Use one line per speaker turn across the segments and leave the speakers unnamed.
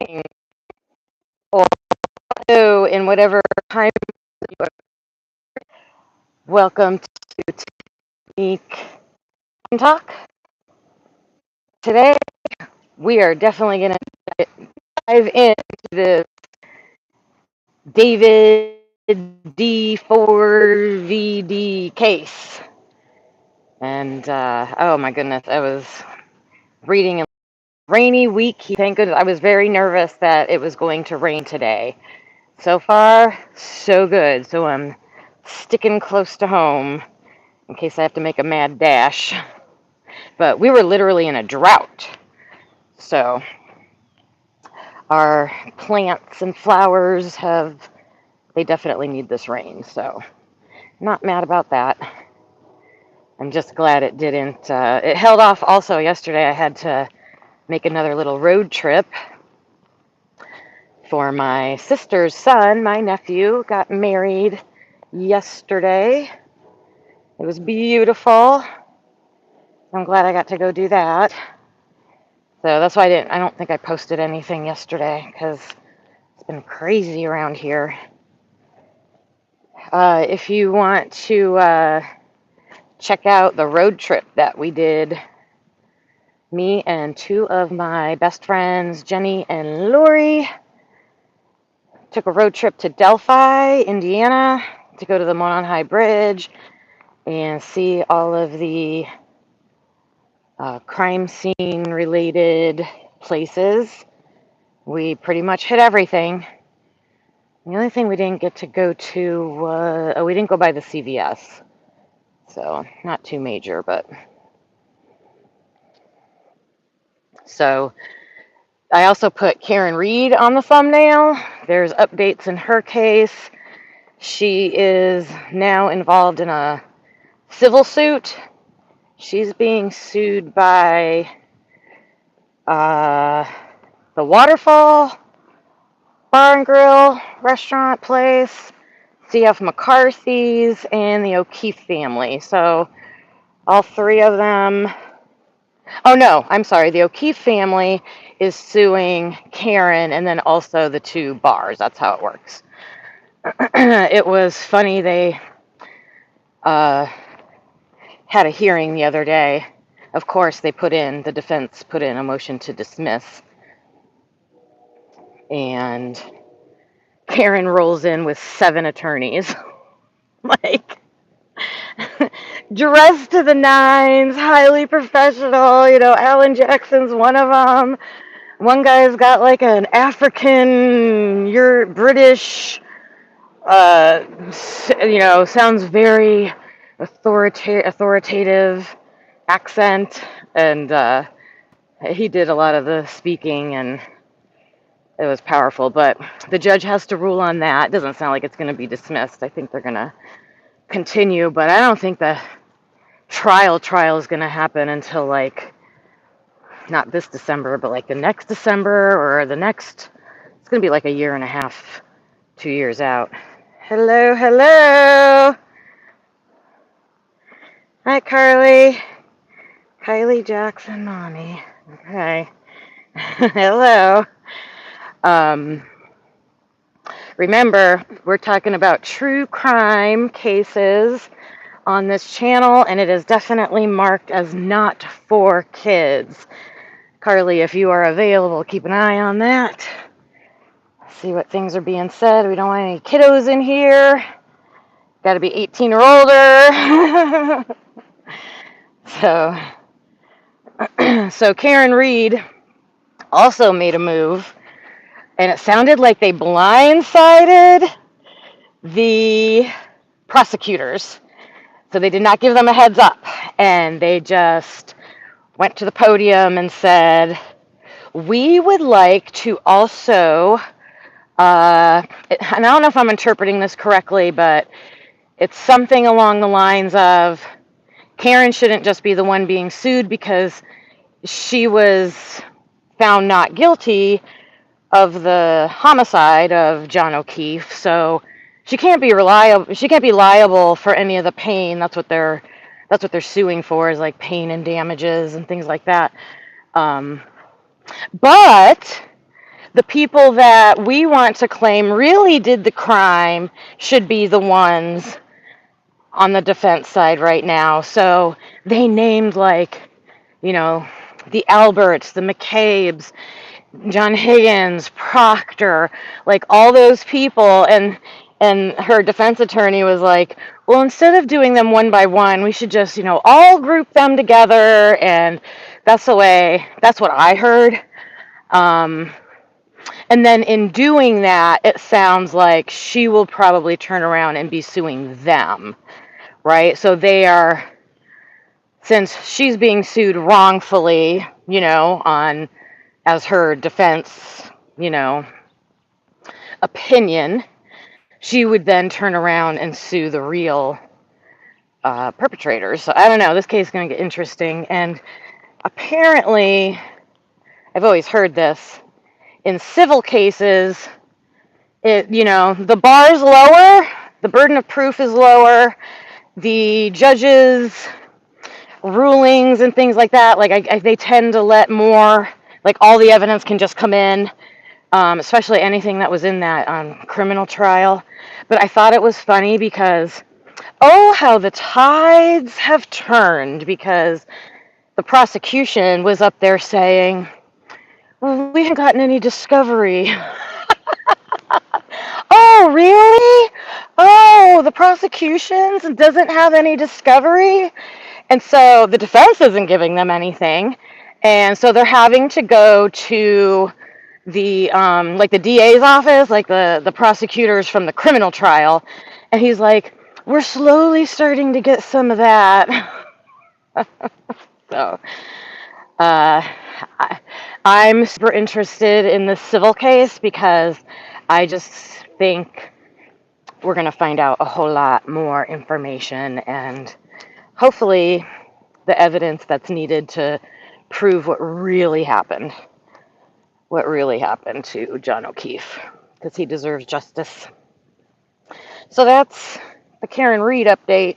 morning, or hello in whatever time you are. Welcome to Technique Talk. Today, we are definitely going to dive into the David D4VD case. And oh my goodness, I was reading a rainy week. Thank goodness. I was very nervous that it was going to rain today. So far, so good. So I'm sticking close to home in case I have to make a mad dash. But we were literally in a drought. So our plants and flowers they definitely need this rain. So not mad about that. I'm just glad it didn't. It held off also yesterday. I had to make another little road trip for my sister's son. My nephew got married yesterday. It was beautiful. I'm glad I got to go do that. So that's why I don't think I posted anything yesterday because it's been crazy around here. If you want to check out the road trip that we did, me and two of my best friends, Jenny and Lori, took a road trip to Delphi, Indiana, to go to the Monon High Bridge and see all of the crime scene related places. We pretty much hit everything. The only thing we didn't get to go to was, we didn't go by the CVS. So, not too major, but. So, I also put Karen Reed on the thumbnail. There's updates in her case. She is now involved in a civil suit. She's being sued by the Waterfall Bar and Grill restaurant place, C.F. McCarthy's, and the O'Keefe family. So all three of them. Oh no, I'm sorry. The O'Keefe family is suing Karen and then also the two bars. That's how it works. It was funny. They had a hearing the other day. Of course, the defense put in a motion to dismiss. And Karen rolls in with 7 attorneys. Like, dressed to the nines, highly professional. Alan Jackson's one of them. One guy's got like an African, you're British, sounds very authoritative accent. And he did a lot of the speaking, and it was powerful. But the judge has to rule on that. It doesn't sound like it's going to be dismissed. I think they're going to continue, but I don't think the trial is going to happen until not this December, but the next December or it's going to be like a year and a half, 2 years out. Hello. Hi, Carly. Kylie Jackson, mommy. Okay. Hello. Remember, we're talking about true crime cases on this channel, and it is definitely marked as not for kids. Carly, if you are available, keep an eye on that. See what things are being said. We don't want any kiddos in here. Got to be 18 or older. So Karen Reed also made a move, and it sounded like they blindsided the prosecutors. So they did not give them a heads up, and they just went to the podium and said, we would like to also, and I don't know if I'm interpreting this correctly, but it's something along the lines of Karen shouldn't just be the one being sued because she was found not guilty of the homicide of John O'Keefe, so she can't be liable for any of the pain. That's what they're suing for, is like pain and damages and things like that. But the people that we want to claim really did the crime should be the ones on the defense side right now. So they named, like, you know, the Alberts, the McCabe's, John Higgins, Proctor, like all those people, and her defense attorney was like, well, instead of doing them one by one, we should just, all group them together, and that's what I heard. Um, and then in doing that, it sounds like she will probably turn around and be suing them, right? So since she's being sued wrongfully, on as her defense, opinion, she would then turn around and sue the real perpetrators. So I don't know. This case is going to get interesting. And apparently, I've always heard this, in civil cases, the bar's lower, the burden of proof is lower, the judges' rulings and things like that, like they tend to let more, like all the evidence can just come in, especially anything that was in that criminal trial. But I thought it was funny because, oh, how the tides have turned, because the prosecution was up there saying, well, we haven't gotten any discovery. Oh, really? Oh, the prosecution doesn't have any discovery? And so the defense isn't giving them anything. And so they're having to go to the like the DA's office, like the prosecutors from the criminal trial. And he's like, we're slowly starting to get some of that. So I'm super interested in this civil case because I just think we're going to find out a whole lot more information, and hopefully the evidence that's needed to prove what really happened to John O'Keefe, because he deserves justice. So that's the Karen Reed update,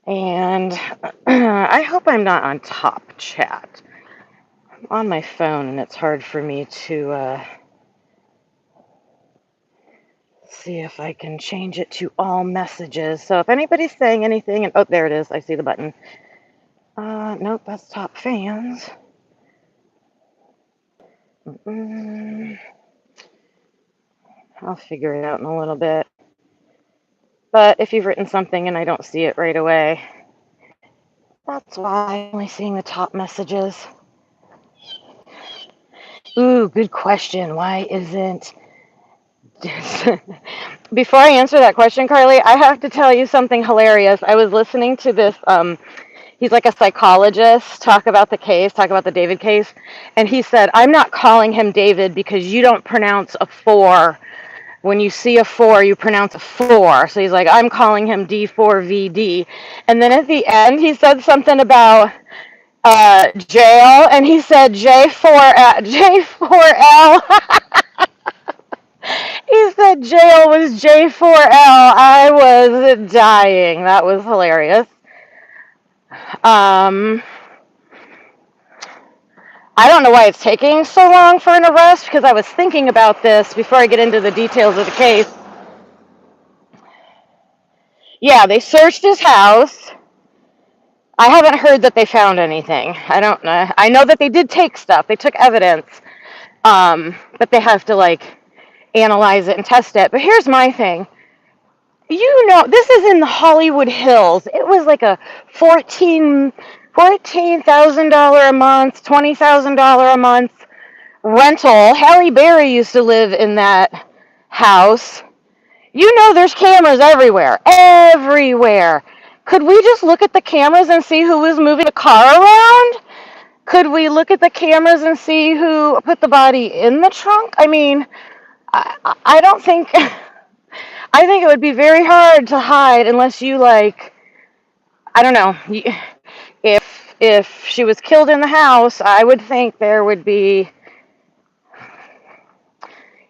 and I hope I'm not on top chat. I'm on my phone, and it's hard for me to see if I can change it to all messages. So if anybody's saying anything, and oh, there it is, I see the button. Nope, that's top fans. I'll figure it out in a little bit. But if you've written something and I don't see it right away, that's why I'm only seeing the top messages. Ooh, good question. Why isn't... Before I answer that question, Carly, I have to tell you something hilarious. I was listening to this, he's like a psychologist, talk about the David case, and he said, I'm not calling him David because you don't pronounce a 4. When you see a 4, you pronounce a 4. So he's like, I'm calling him D4VD. And then at the end, he said something about jail, and he said J4L. He said jail was J4L. I was dying. That was hilarious. I don't know why it's taking so long for an arrest, because I was thinking about this before I get into the details of the case. Yeah, they searched his house. I haven't heard that they found anything. I don't know. I know that they did take stuff. They took evidence. But they have to, like, analyze it and test it. But here's my thing. This is in the Hollywood Hills. It was like a $14,000 a month, $20,000 a month rental. Halle Berry used to live in that house. There's cameras everywhere. Everywhere. Could we just look at the cameras and see who was moving the car around? Could we look at the cameras and see who put the body in the trunk? I mean, I don't think... I think it would be very hard to hide unless you, like, I don't know. If she was killed in the house, I would think there would be...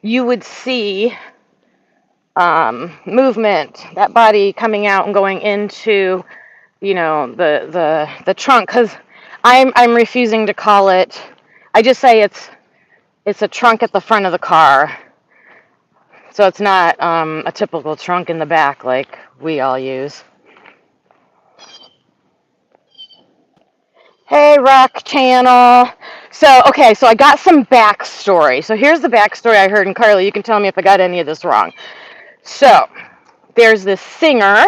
You would see movement, that body coming out and going into, the trunk. Because I'm refusing to call it. I just say it's It's a trunk at the front of the car. So it's not a typical trunk in the back like we all use. Hey, Rock Channel. So, okay, so I got some backstory. So here's the backstory I heard, and Carly, you can tell me if I got any of this wrong. So, there's this singer,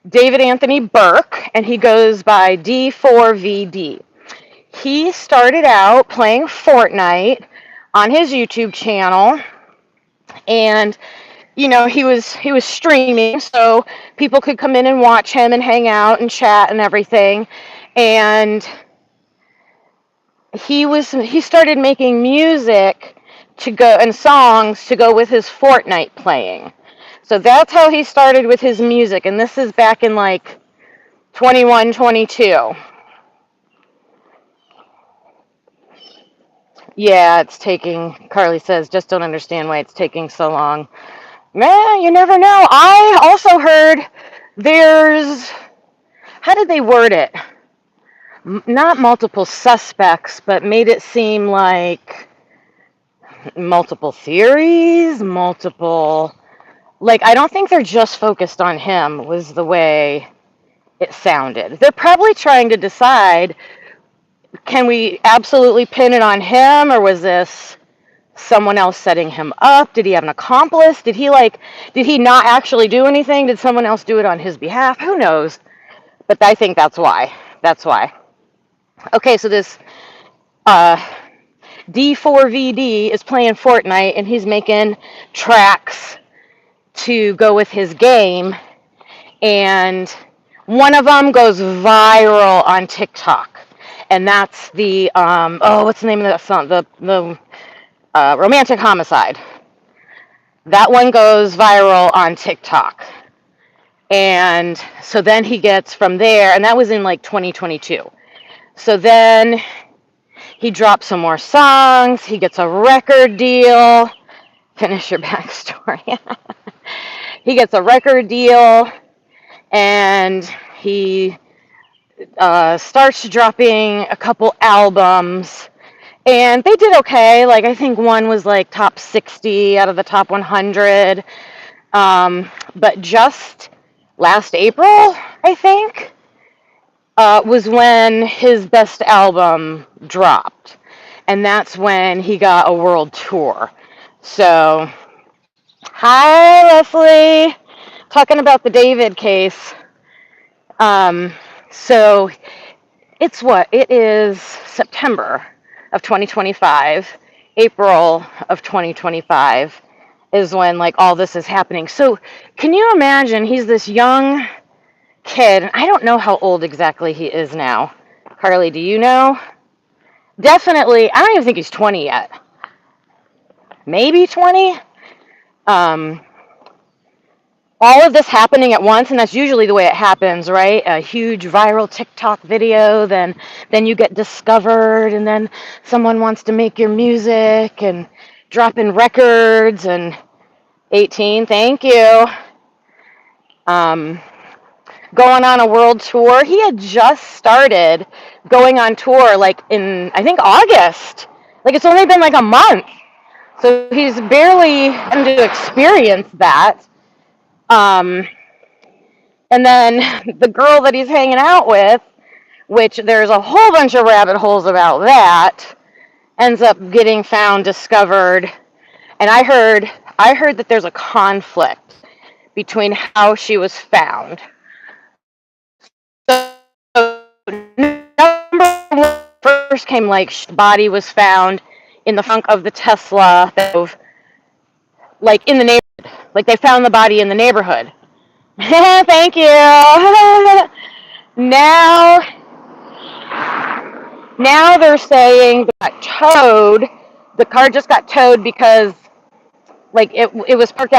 David Anthony Burke, and he goes by D4VD. He started out playing Fortnite on his YouTube channel, and he was streaming, so people could come in and watch him and hang out and chat and everything. And he started making music to go and songs to go with his Fortnite playing. So that's how he started with his music, and this is back in like 21, 22. Yeah, it's taking, Carly says, just don't understand why it's taking so long. Man, you never know. I also heard there's, how did they word it? Not multiple suspects, but made it seem like multiple theories, like, I don't think they're just focused on him, was the way it sounded. They're probably trying to decide, can we absolutely pin it on him, or was this someone else setting him up? Did he have an accomplice? Did he not actually do anything? Did someone else do it on his behalf? Who knows? But I think that's why. Okay, so this D4VD is playing Fortnite, and he's making tracks to go with his game, and one of them goes viral on TikTok, and that's the what's the name of that song? The Romantic Homicide. That one goes viral on TikTok. And so then he gets from there, and that was in like 2022. So then he drops some more songs, he gets a record deal. Finish your backstory. He gets a record deal, and he starts dropping a couple albums, and they did okay. Like, I think one was like top 60 out of the top 100. But just last April, I think, was when his best album dropped. And that's when he got a world tour. So, hi, Leslie. Talking about the David case. So, it is September of 2025, April of 2025 is when like all this is happening. So can you imagine, he's this young kid. I don't know how old exactly he is now. Carly, do you know? Definitely, I don't even think he's 20 yet. Maybe 20? All of this happening at once, and that's usually the way it happens, right? A huge viral TikTok video, then you get discovered, and then someone wants to make your music and drop in records, and 18, thank you. Going on a world tour. He had just started going on tour like in, I think, August. Like, it's only been like a month. So he's barely gotten to experience that. And then the girl that he's hanging out with, which there's a whole bunch of rabbit holes about that, ends up getting found, discovered. And I heard that there's a conflict between how she was found. So number one, first came like the body was found in the trunk of the Tesla, like in the neighborhood. Like, they found the body in the neighborhood. Thank you. Now they're saying it got towed. The car just got towed because like it was parked out